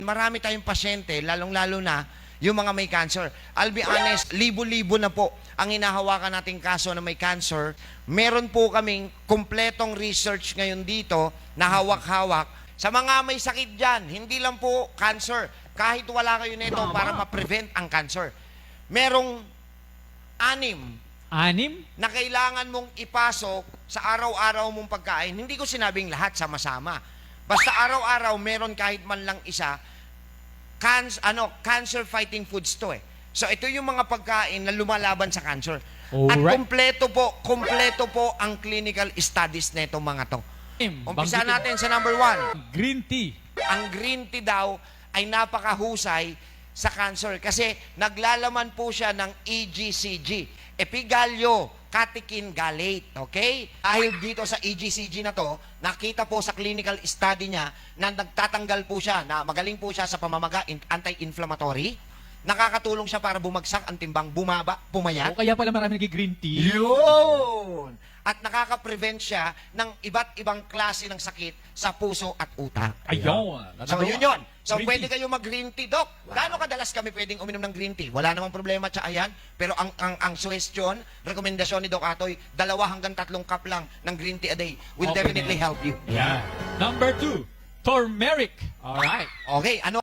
Marami tayong pasyente, lalong-lalo na yung mga may cancer. I'll be honest, libo-libo na po ang hinahawakan nating kaso na may cancer. Meron po kaming kumpletong research ngayon dito na hawak-hawak. Sa mga may sakit dyan, hindi lang po cancer. Kahit wala kayo nito para ma-prevent ang cancer. Merong 6 na kailangan mong ipasok sa araw-araw mong pagkain. Hindi ko sinabing lahat sama-sama. Basta araw-araw meron kahit man lang isa, cancer fighting foods to eh. So ito yung mga pagkain na lumalaban sa cancer. At kumpleto po ang clinical studies na itong mga to. Umpisa natin sa number 1. Green tea. Ang green tea daw ay napakahusay sa cancer kasi naglalaman po siya ng EGCG, Epigallio Catechin Gallate, okay? Dahil dito sa EGCG na to, nakita po sa clinical study niya na nagtatanggal po siya, na magaling po siya sa pamamaga, anti-inflammatory, nakakatulong siya para bumagsak ang timbang, bumaba, pumayat. O kaya pala marami nag-green tea. Yun! At nakaka-prevent siya ng iba't ibang klase ng sakit sa puso at utak. Ayun. So, yun. So, Green pwede tea. kayo mag-green tea, Doc. Gaano kadalas kami pwedeng uminom ng green tea? Wala namang problema, tsa ayan. Pero ang suggestion, rekomendasyon ni Doc Atoy, 2 hanggang 3 cup lang ng green tea a day will Okay definitely na. help you. Yeah. Number 2, turmeric. Alright. Okay, ano